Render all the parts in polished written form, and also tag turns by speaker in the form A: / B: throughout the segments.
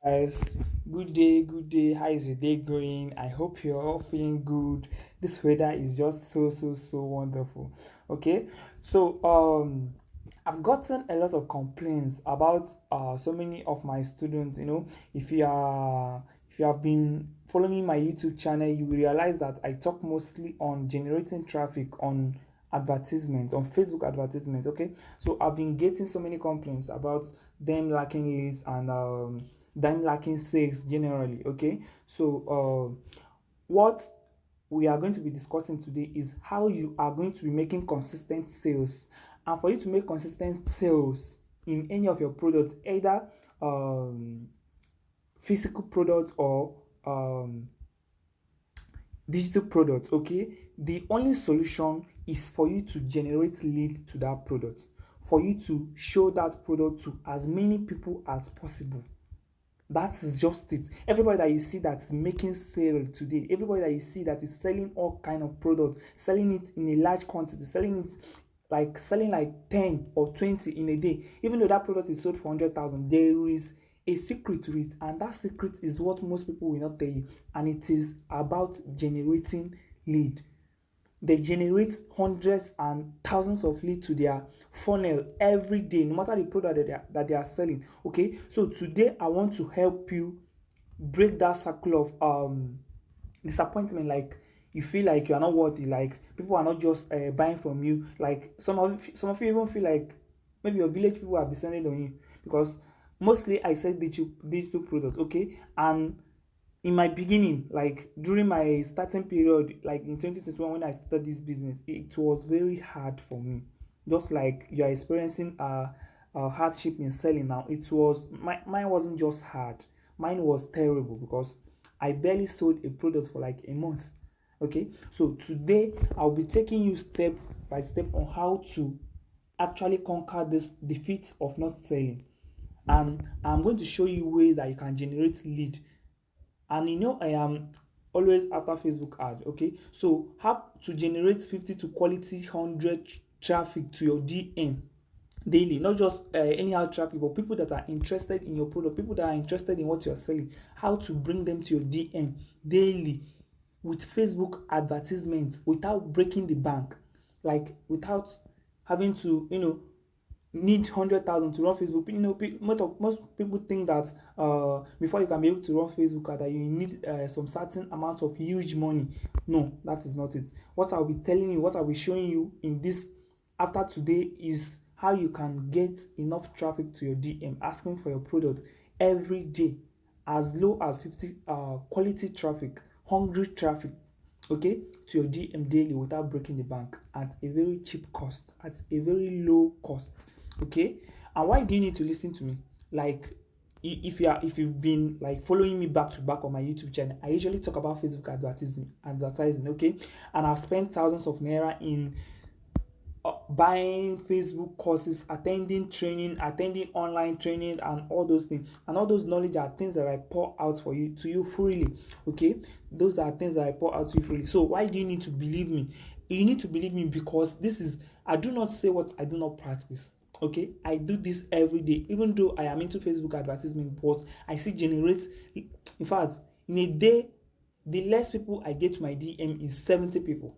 A: Guys, good day. How is your day going? I hope you're all feeling good. This weather is just so wonderful. Okay, so I've gotten a lot of complaints about so many of my students. If you have been following my YouTube channel, you will realize that I talk mostly on generating traffic on advertisements on Facebook advertisements. Okay, so I've been getting so many complaints about them lacking leads and them lacking sales generally. Okay, so what we are going to be discussing today is how you are going to be making consistent sales. And for you to make consistent sales in any of your products, either physical products or digital products, okay, the only solution is for you to generate lead to that product, for you to show that product to as many people as possible. That's just it. Everybody that you see that is making sale today, everybody that you see that is selling all kind of products, selling it in a large quantity, selling like 10 or 20 in a day, even though that product is sold for 100,000, there is a secret to it, and that secret is what most people will not tell you, and it is about generating lead. They generate hundreds and thousands of leads to their funnel every day, no matter the product that they are selling. Okay, so today I want to help you break that circle of disappointment. Like, you feel like you are not worthy, like people are not just buying from you, like some of you even feel like maybe your village people have descended on you, because mostly I sell digital products. Okay, and in my beginning, like during my starting period, like in 2021 when I started this business, it was very hard for me. Just like you are experiencing hardship in selling now, mine wasn't just hard, mine was terrible, because I barely sold a product for like a month. Okay, so today I'll be taking you step by step on how to actually conquer this defeat of not selling, and I'm going to show you ways that you can generate lead. And I am always after Facebook ad. Okay, so how to generate 50 to quality 100 traffic to your DM daily, not just anyhow traffic, but people that are interested in your product, people that are interested in what you're selling, how to bring them to your DM daily with Facebook advertisements without breaking the bank, like without having to need 100,000 to run Facebook. Most people think that before you can be able to run Facebook ad, that you need some certain amount of huge money. No, that is not it. What I'll be telling you, what I'll be showing you in this after today, is how you can get enough traffic to your DM asking for your product every day, as low as 50 quality traffic, hungry traffic, okay, to your DM daily without breaking the bank, at a very cheap cost, at a very low cost. Okay, and why do you need to listen to me? Like, if you've been like following me back to back on my YouTube channel, I usually talk about Facebook advertising. Okay, and I've spent thousands of naira in buying Facebook courses, attending training, attending online training, and all those things. And all those knowledge are things that I pour out for you to you freely. Okay, those are things that I pour out to you freely. So why do you need to believe me? You need to believe me because this is, I do not say what I do not practice. Okay, I do this every day, even though I am into Facebook advertisement, but I still generate. In fact, in a day, the less people I get to my DM is 70 people.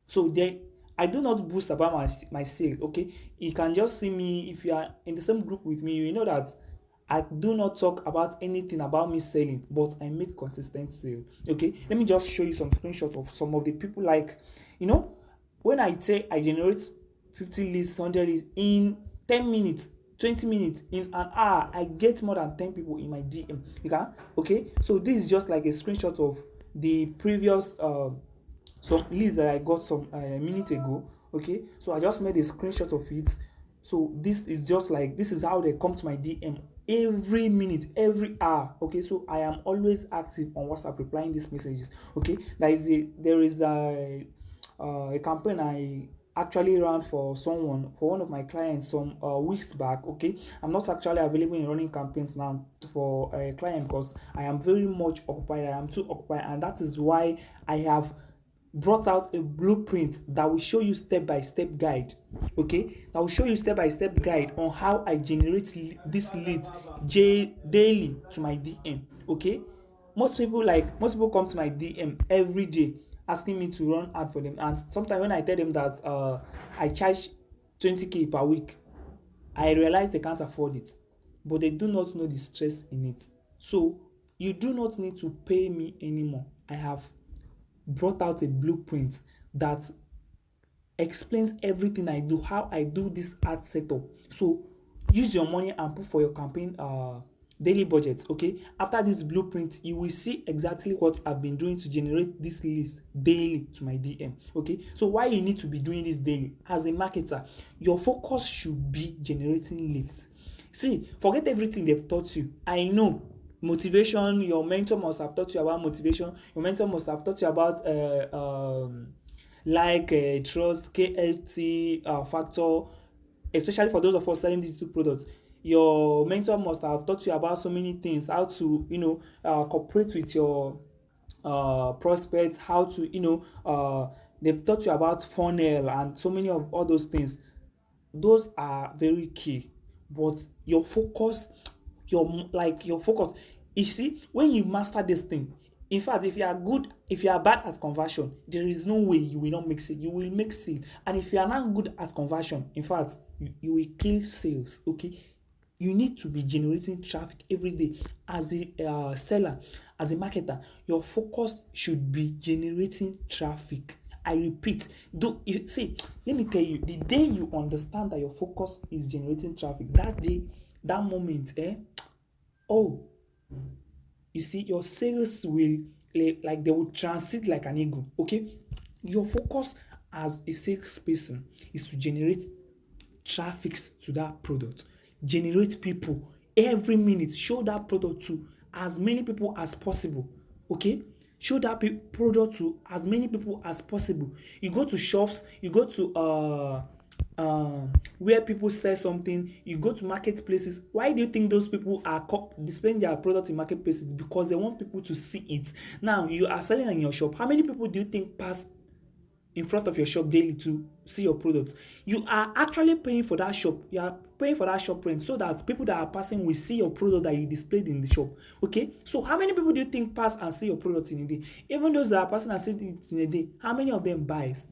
A: So then I do not boast about my sale. Okay, you can just see me. If you are in the same group with me, you know that I do not talk about anything about me selling, but I make consistent sale. Okay, let me just show you some screenshots of some of the people. Like, you know when I say I generate 50 leads, 100 leads in 10 minutes, 20 minutes, in an hour, I get more than 10 people in my DM. You can. Okay, so this is just like a screenshot of the previous some leads that I got some minutes ago. Okay, so I just made a screenshot of it. So this is how they come to my DM every minute, every hour. Okay, so I am always active on WhatsApp replying these messages. Okay, there is a campaign I actually ran for one of my clients some weeks back. Okay, I'm not actually available in running campaigns now for a client because I am very much occupied. I am too occupied, and that is why I have brought out a blueprint that will show you step by step guide. Okay, that will show you step by step guide on how I generate this lead daily to my DM. Okay, most people come to my DM every day asking me to run ad for them, and sometimes when I tell them that I charge 20K per week, I realize they can't afford it, but they do not know the stress in it. So you do not need to pay me anymore. I have brought out a blueprint that explains everything I do, how I do this ad setup. So use your money and put for your campaign daily budget. Okay, after this blueprint, you will see exactly what I've been doing to generate this list daily to my DM. Okay, so why you need to be doing this daily? As a marketer, your focus should be generating leads. See, forget everything they've taught you. I know motivation, your mentor must have taught you about motivation, your mentor must have taught you about trust, KLT factor, especially for those of us selling digital products. Your mentor must have taught you about so many things, how to cooperate with your prospects, how to they've taught you about funnel and so many of all those things. Those are very key, but your focus, you see, when you master this thing, in fact, if you are bad at conversion, there is no way you will not make sale. You will make sale. And if you are not good at conversion, in fact, you will kill sales. Okay, you need to be generating traffic every day. As a seller, as a marketer, your focus should be generating traffic. I repeat, do you see, let me tell you, the day you understand that your focus is generating traffic, that day, that moment, oh, you see, your sales will, like they will transit like an eagle. Okay, your focus as a salesperson is to generate traffic to that product, generate people every minute, show that product to as many people as possible. Okay, show that product to as many people as possible. You go to shops, you go to where people sell something, you go to marketplaces. Why do you think those people are displaying their product in marketplaces? Because they want people to see it. Now you are selling in your shop, how many people do you think pass in front of your shop daily to see your products? You are actually paying for that shop. You are paying for that shop rent so that people that are passing will see your product that you displayed in the shop. Okay, so how many people do you think pass and see your product in a day? Even those that are passing and see it in a day, how many of them buys?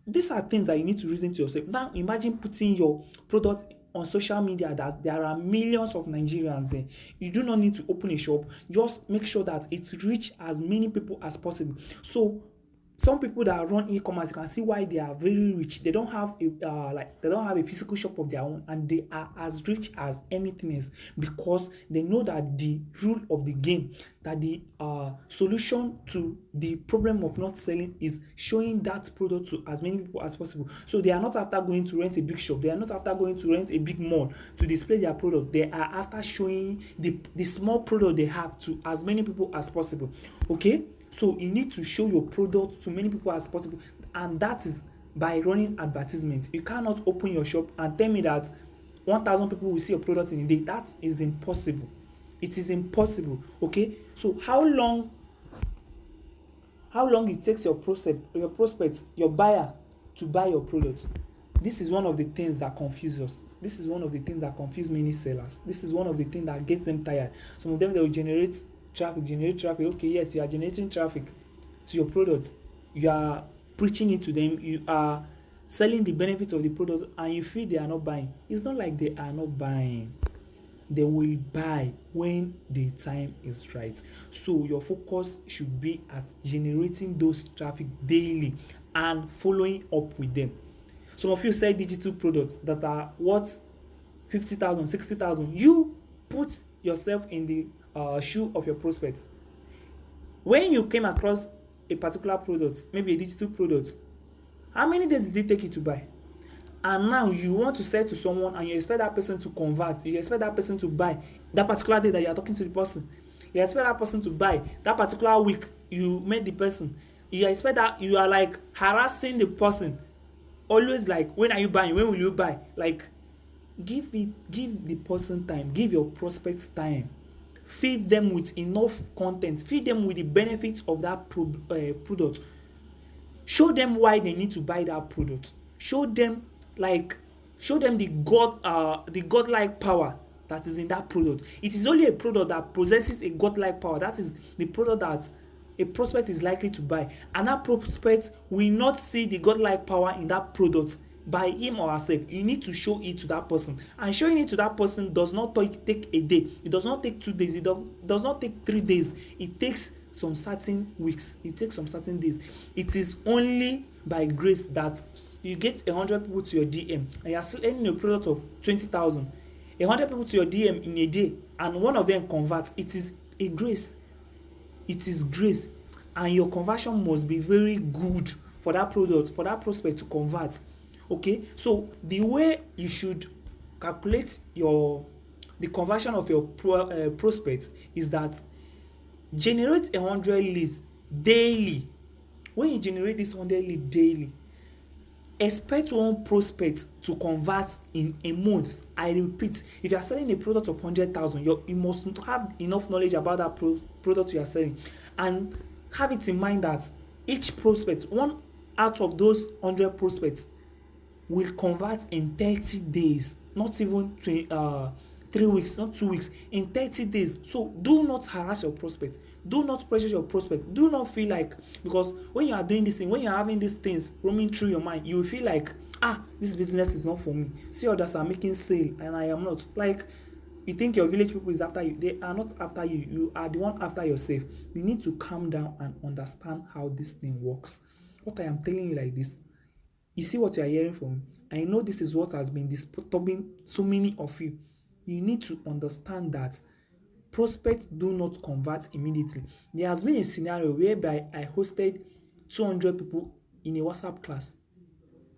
A: These are things that you need to reason to yourself. Now imagine putting your product on social media, that there are millions of Nigerians there. You do not need to open a shop. Just make sure that it reach as many people as possible. So some people that run e-commerce, you can see why they are very rich. They don't have a physical shop of their own, and they are as rich as anything else, because they know that the rule of the game, that the solution to the problem of not selling is showing that product to as many people as possible. So they are not after going to rent a big shop, they are not after going to rent a big mall to display their product. They are after showing the small product they have to as many people as possible. Okay, so you need to show your product to many people as possible, and that is by running advertisements. You cannot open your shop and tell me that 1,000 people will see your product in a day. That is impossible. It is impossible. Okay, so how long it takes your prospect, your buyer, to buy your product? This is one of the things that confuse us. This is one of the things that confuse many sellers. This is one of the things that gets them tired. Some of them, they will generate traffic. Okay, yes, you are generating traffic to your product. You are preaching it to them. You are selling the benefits of the product, and you feel they are not buying. It's not like they are not buying. They will buy when the time is right. So your focus should be at generating those traffic daily and following up with them. Some of you sell digital products that are worth 50,000, 60,000. You put yourself in the shoe of your prospect. When you came across a particular product, maybe a digital product, how many days did it take you to buy? And now you want to sell to someone, and you expect that person to convert. You expect that person to buy that particular day that you are talking to the person. You expect that person to buy that particular week you met the person. You expect that, you are like harassing the person. Always like, when are you buying? When will you buy? Like, give the person time. Give your prospects time. Feed them with enough content. Feed them with the benefits of that product. Show them why they need to buy that product. Show them the godlike power that is in that product. It is only a product that possesses a godlike power. That is the product that a prospect is likely to buy, and that prospect will not see the godlike power in that product by him or herself. You need to show it to that person, and showing it to that person does not take a day, it does not take 2 days, it does not take 3 days, it takes some certain weeks, it takes some certain days. It is only by grace that you get 100 people to your DM and you are selling a product of 20,000. 100 people to your DM in a day and one of them converts. It is a grace. It is grace, and your conversion must be very good for that product, for that prospect to convert. Okay, so the way you should calculate the conversion of your prospect is that generate 100 leads daily. When you generate this 100 leads daily, expect one prospect to convert in a month. I repeat, if you are selling a product of 100,000, you must have enough knowledge about that product you are selling, and have it in mind that each prospect, one out of those 100 prospects, will convert in 30 days, not even 3 weeks, not 2 weeks, in 30 days. So do not harass your prospect, do not pressure your prospect, do not feel like, because when you are doing this thing, when you are having these things roaming through your mind, you will feel like, this business is not for me. See, others are making sale and I am not. Like, you think your village people is after you. They are not after you. You are the one after yourself. You need to calm down and understand how this thing works. What I am telling you like this, you see what you are hearing from me. I know this is what has been disturbing so many of you. You need to understand that prospects do not convert immediately. There has been a scenario whereby I hosted 200 people in a WhatsApp class.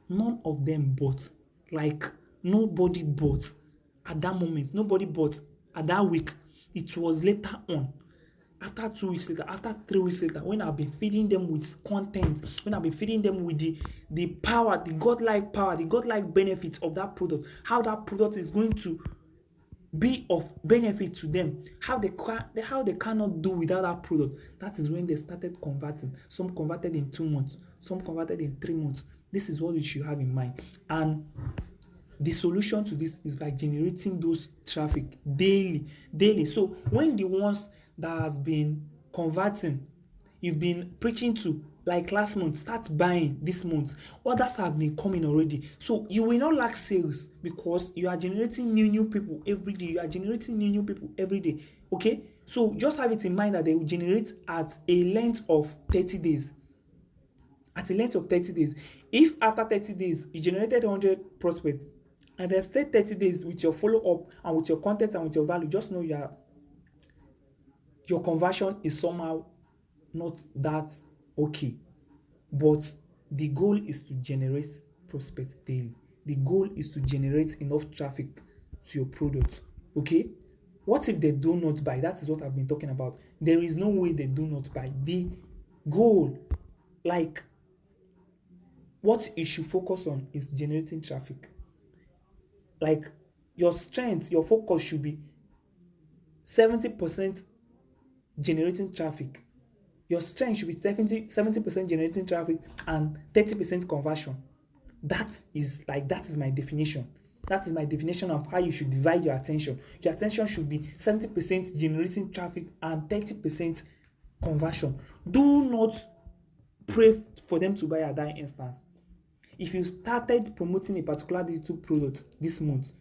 A: None of them bought. Like, nobody bought at that moment. Nobody bought at that week. It was later on, after 2 weeks later, after 3 weeks later, when I've been feeding them with content, when I've been feeding them with the power, the godlike power, the godlike benefits of that product, how that product is going to be of benefit to them, how they cannot do without that product. That is when they started converting. Some converted in 2 months, some converted in 3 months. This is what you should have in mind. And the solution to this is by generating those traffic daily. So when the ones that has been converting, you've been preaching to, like last month, start buying this month, others have been coming already. So you will not lack sales because you are generating new people every day. You are generating new people every day. Okay, so just have it in mind that they will generate at a length of 30 days. At a length of 30 days. If after 30 days you generated 100 prospects and they've stayed 30 days with your follow-up and with your content and with your value, just know your conversion is somehow not that okay. But the goal is to generate prospects daily. The goal is to generate enough traffic to your product. Okay? What if they do not buy? That is what I've been talking about. There is no way they do not buy. The goal, like, what you should focus on is generating traffic. Like, your strength, your focus should be 70% generating traffic. Your strength should be 70% generating traffic and 30% conversion. That is my definition. That is my definition of how you should divide your attention. Your attention should be 70% generating traffic and 30% conversion. Do not pray for them to buy at that instance. If you started promoting a particular digital product this month,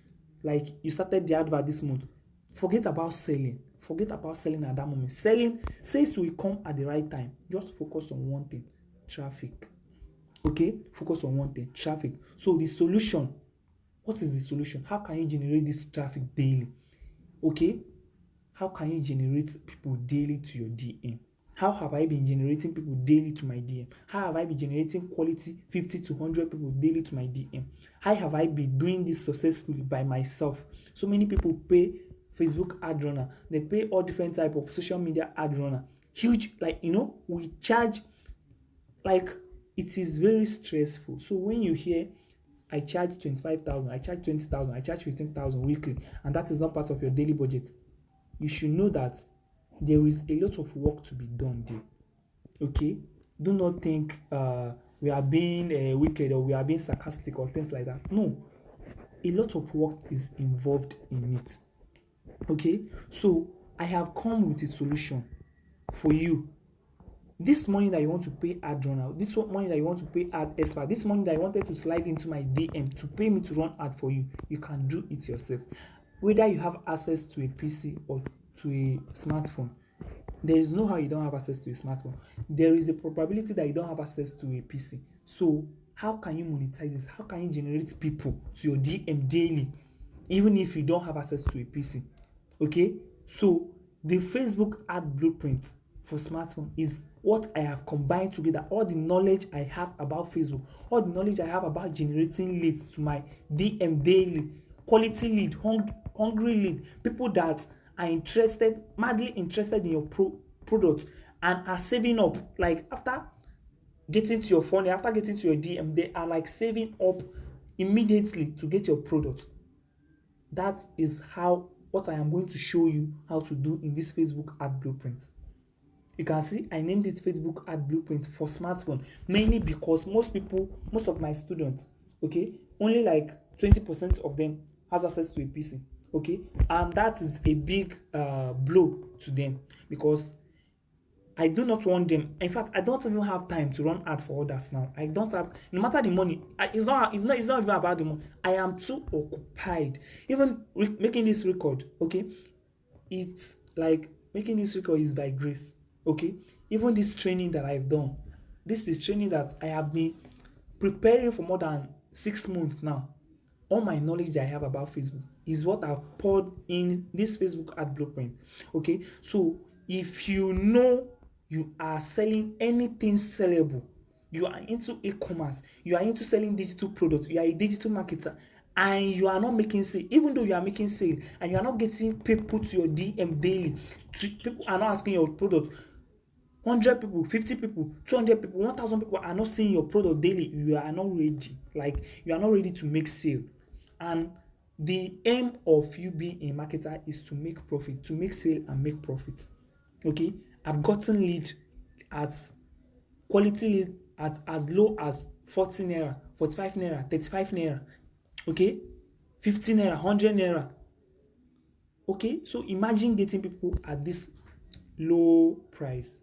A: like you started the advert this month, forget about selling. Forget about selling at that moment. Sales will come at the right time. Just focus on one thing: traffic. Okay? Focus on one thing: traffic. So the solution, what is the solution? How can you generate this traffic daily? Okay? How can you generate people daily to your DM? How have I been generating people daily to my DM? How have I been generating quality 50 to 100 people daily to my DM? How have I been doing this successfully by myself? So many people pay Facebook ad runner. They pay all different type of social media ad runner. Huge, we charge, like, it is very stressful. So when you hear, I charge 25,000, I charge 20,000, I charge 15,000 weekly, and that is not part of your daily budget, you should know that there is a lot of work to be done there. Okay? Do not think we are being wicked or we are being sarcastic or things like that. No. A lot of work is involved in it. Okay, so I have come with a solution for you. This money that you want to pay ad runner, this money that you want to pay ad expert, this money that you wanted to slide into my DM to pay me to run ad for you, you can do it yourself. Whether you have access to a PC or to a smartphone, there is no how you don't have access to a smartphone. There is a probability that you don't have access to a PC. So how can you monetize this? How can you generate people to your DM daily, even if you don't have access to a PC? Okay, so the Facebook ad blueprint for smartphone is what I have combined together, all the knowledge I have about Facebook, all the knowledge I have about generating leads to my DM daily, quality lead, hungry lead, people that are interested, madly interested in your product and are saving up. Like after getting to your phone, after getting to your DM, they are like saving up immediately to get your product. That is how what I am going to show you how to do in this Facebook ad blueprint. You can see I named it Facebook ad blueprint for smartphone, mainly because most of my students, okay, only like 20% of them has access to a PC, okay, and that is a big blow to them because I do not want them. In fact, I don't even have time to run ad for others now. I don't have, no matter the money. It's not even about the money. I am too occupied. Even making this record, okay, it's like making this record is by grace, okay. Even this training that I've done, this is training that I have been preparing for more than 6 months now. All my knowledge that I have about Facebook is what I've poured in this Facebook ad blueprint. Okay, so if you know you are selling anything sellable, you are into e-commerce, you are into selling digital products, you are a digital marketer, and you are not making sale, even though you are making sale and you are not getting people to your DM daily, people are not asking your product, 100 people, 50 people, 200 people, 1000 people are not seeing your product daily, you are not ready. Like you are not ready to make sale. And the aim of you being a marketer is to make profit, to make sale and make profit. Okay, I've gotten lead at quality lead at as low as 40 naira, 45 naira, 35 naira, okay, 50 naira, 100 naira. Okay, so imagine getting people at this low price.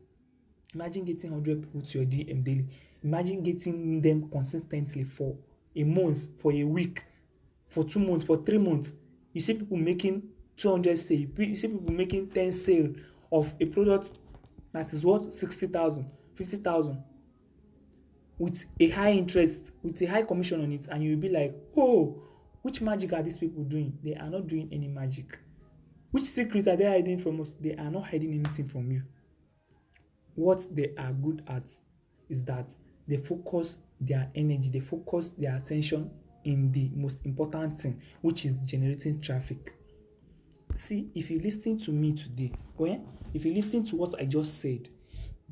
A: Imagine getting 100 people to your DM daily. Imagine getting them consistently for a month, for a week, for 2 months, for 3 months. You see people making 200 sale. You see people making 10 sale of a product that is worth 60,000, 50,000 with a high interest, with a high commission on it, and you will be like, oh, which magic are these people doing? They are not doing any magic. Which secret are they hiding from us? They are not hiding anything from you. What they are good at is that they focus their energy, they focus their attention in the most important thing, which is generating traffic. See, if you listen to me today, if you listen to what I just said,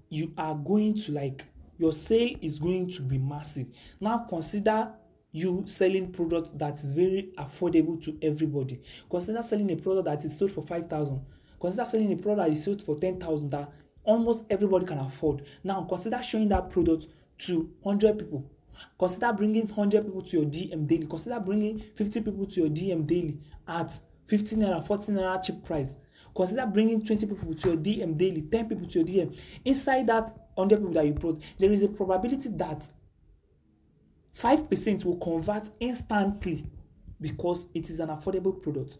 A: you are going to like, your sale is going to be massive. Now consider you selling product that is very affordable to everybody. Consider selling a product that is sold for 5,000. Consider selling a product that is sold for 10,000 that almost everybody can afford. Now consider showing that product to 100 people. Consider bringing 100 people to your DM daily. Consider bringing 50 people to your DM daily at 15 naira, 14 naira cheap price. Consider bringing 20 people to your DM daily, 10 people to your DM. Inside that 100 people that you brought, there is a probability that 5% will convert instantly because it is an affordable product.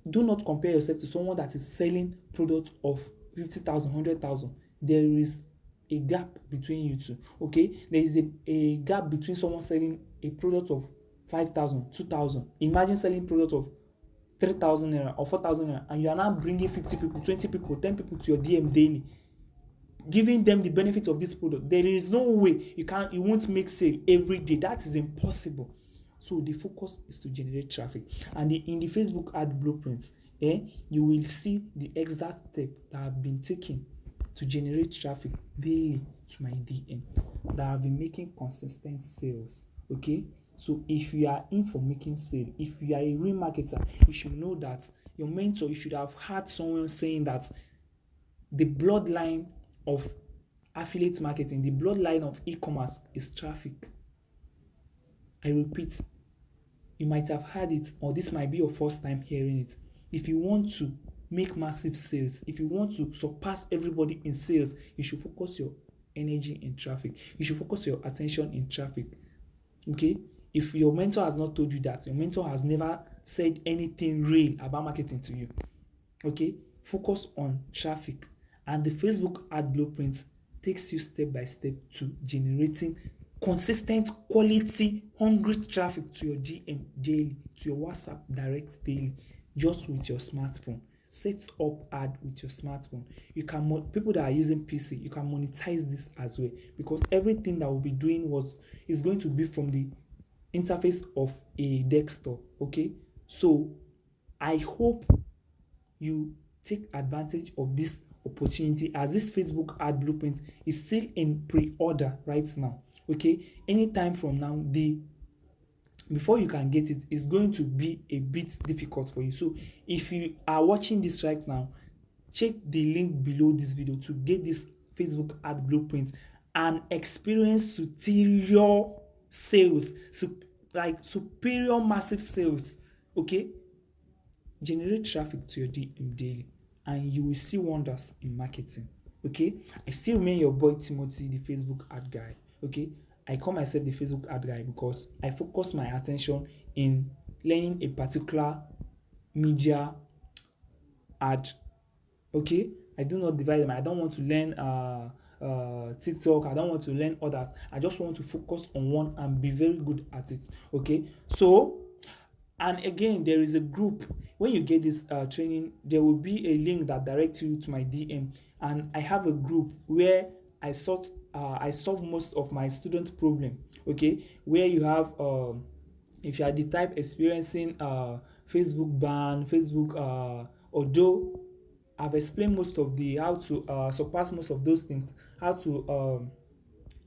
A: Do not compare yourself to someone that is selling product of 50,000, 100,000. There is a gap between you two. Okay, there is a gap between someone selling a product of 5,000, 2,000. Imagine selling product of 3,000 naira or 4,000 naira, and you are now bringing 50 people, 20 people, 10 people to your DM daily, giving them the benefit of this product. There is no way you won't make sale every day. That is impossible. So the focus is to generate traffic. And in the Facebook ad blueprints, you will see the exact step that have been taken to generate traffic daily to my DM, that have been making consistent sales. Okay, so if you are in for making sale, if you are a real marketer, you should know that your mentor, you should have heard someone saying that the bloodline of affiliate marketing, the bloodline of e-commerce is traffic. I repeat, you might have heard it, or this might be your first time hearing it. If you want to make massive sales, if you want to surpass everybody in sales, you should focus your energy in traffic. You should focus your attention in traffic. Okay? If your mentor has not told you that, your mentor has never said anything real about marketing to you. Okay? Focus on traffic. And the Facebook ad blueprint takes you step by step to generating consistent, quality, hungry traffic to your DM daily, to your WhatsApp direct daily, just with your smartphone. Set up ad with your smartphone. You can people that are using PC, you can monetize this as well, because everything that we'll be doing is going to be from the interface of a desktop. Okay, so I hope you take advantage of this opportunity, as this Facebook ad blueprint is still in pre-order right now. Okay, anytime from now, the before you can get it, it's going to be a bit difficult for you. So if you are watching this right now, check the link below this video to get this Facebook ad blueprint and experience superior sales, like superior massive sales. Okay, generate traffic to your DM daily and you will see wonders in marketing. Okay, I still remain your boy Timothy, the Facebook ad guy. Okay, I call myself the Facebook ad guy because I focus my attention in learning a particular media ad. Okay, I do not divide them. I don't want to learn TikTok. I don't want to learn others. I just want to focus on one and be very good at it. Okay, so, and again, there is a group. When you get this training, there will be a link that directs you to my DM, and I have a group where I solve most of my student problem. Okay, where you have if you are the type experiencing Facebook ban, Facebook although I've explained most of the how to surpass most of those things, how to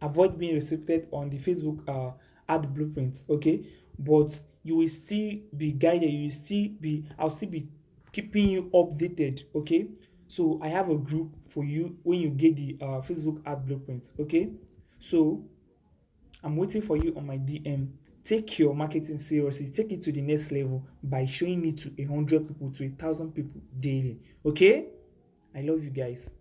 A: avoid being restricted on the Facebook ad blueprints. Okay, but you will still be guided. You will still be. I'll still be keeping you updated. Okay, so I have a group for you when you get the Facebook ad blueprint. Okay, so I'm waiting for you on my DM. Take your marketing seriously. Take it to the next level by showing it to 100 people, to 1,000 people daily. Okay, I love you guys.